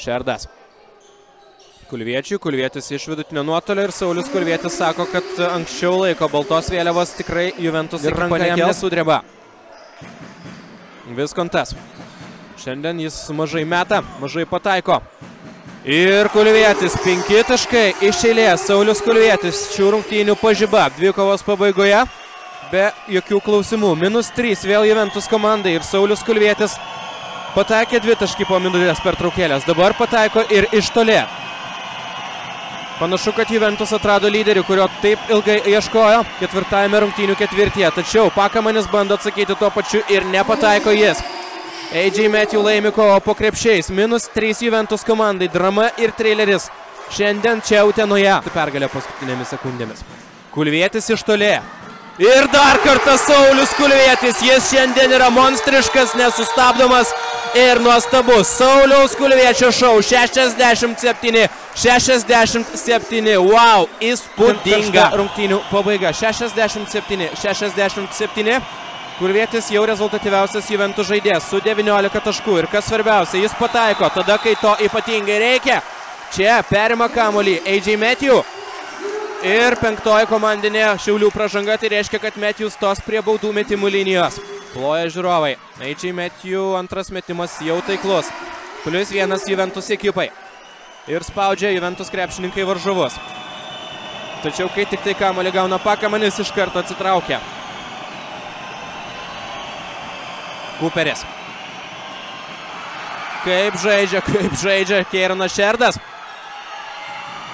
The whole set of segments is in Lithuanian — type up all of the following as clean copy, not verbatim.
Šerdas. Kulvietis iš vidutinio nuotolio ir Saulius Kulvietis sako, kad anksčiau laiko baltos vėliavos tikrai Juventus ekipa jam nesudreba. Viskontas. Šiandien jis mažai meta, mažai pataiko. Ir Kulvietis, 5 taškai iš eilės. Saulius Kulvietis, šių rungtynių pažiba, dvikovos pabaigoje, be jokių klausimų. -3 vėl Juventus komandai ir Saulius Kulvietis pataikė 2 taškai po minutės pertraukėlės. Dabar pataiko ir iš toli. Panašu, kad Juventus atrado lyderių, kurio taip ilgai ieškojo ketvirtajame rungtynių ketvirtyje. Tačiau Pakamanis bando atsakyti tuo pačiu ir nepataiko jis. AJ Matthew laimi kovą po krepšiais. -3 Juventus komandai. Drama ir traileris. Šiandien čia Utenoje. Pergalė paskutinėmis sekundėmis. Kulvietis iš toli. Ir dar kartą Saulius Kulvietis. Jis šiandien yra monstriškas, nesustabdomas ir nuostabus. Sauliaus Kulviečio šou 67-67. Wow, įspūdinga rungtynių pabaiga. 67-67. Kulvietis jau rezultatyviausias Juventus žaidėjas su 19 taškų. Ir kas svarbiausia, jis pataiko tada, kai to ypatingai reikia. Čia perima kamuolį AJ Matthew. Ir 5 komandinė Šiaulių pražanga, tai reiškia, kad Matthew stos prie baudų metimų linijos. Ploja žiūrovai. AJ Matthew antras metimas jau taiklus. +1 Juventus ekipai. Ir spaudžia Juventus krepšininkai varžovus. Tačiau kai tik tai kamuolį gauna Pakamanis, iš karto atsitraukia. Cooperis. Kaip žaidžia Keironas Šerdas.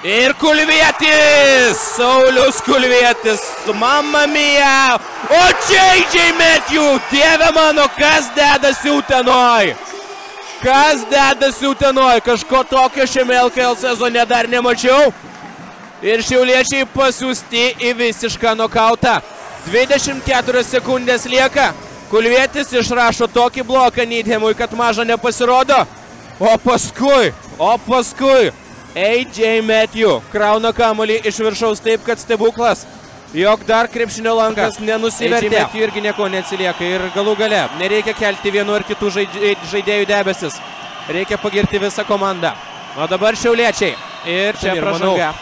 Ir Kulvietis! Saulius Kulvietis! Mamma mia! O čia AJ Matthew! Dieve mano, kas dedasi Utenoj? Kas dedasi Utenoj? Kažko tokio šiame LKL sezone dar nemačiau. Ir šiauliečiai pasiųsti į visišką nokautą. 24 sekundės lieka. Kulvietis išrašo tokį bloką Needhamui, kad maža nepasirodo. O paskui AJ Matthew krauna kamuolį iš viršaus taip, kad stebuklas, jog dar krepšinio lankas nenusivertė. AJ Matthew irgi nieko neatsilieka ir galų gale nereikia kelti vienu ar kitų žaidėjų debesis. Reikia pagirti visą komandą. O dabar šiauliečiai. Ir čia pražanga.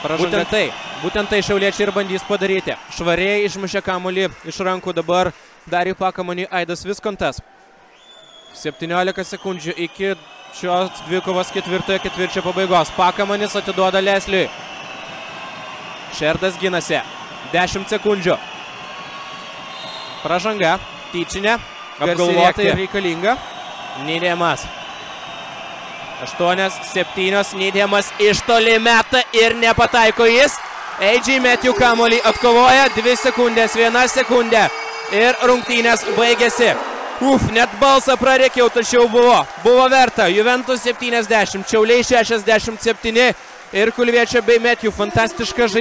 Būtent tai šiauliečiai ir bandys padaryti. Švariai išmušė kamuolį iš rankų, dabar Dariui Pakamanį Aidas Viskontas. 17 sekundžių iki šios dvikovos ketvirtojo ketvirčio pabaigos. Pakamanis atiduoda Lesliui. Šerdas ginasi. 10 sekundžių. Pražanga. Tyčinė. Apgalvota ir reikalinga. Needhamas. 8-7. Needhamas iš toli meta ir nepataiko jis. AJ Matthew kamuolį atkovoja. 2 sekundės. 1 sekundė. Ir rungtynės baigėsi. Net balsą prarėkiau, tačiau buvo verta. Juventus 70, Šiauliai 67 ir Kulviečio bei Matthew fantastiškas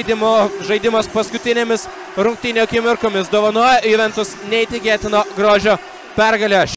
žaidimas paskutinėmis rungtynių akimirkomis dovanoja Juventus neįtikėtino grožio pergalę.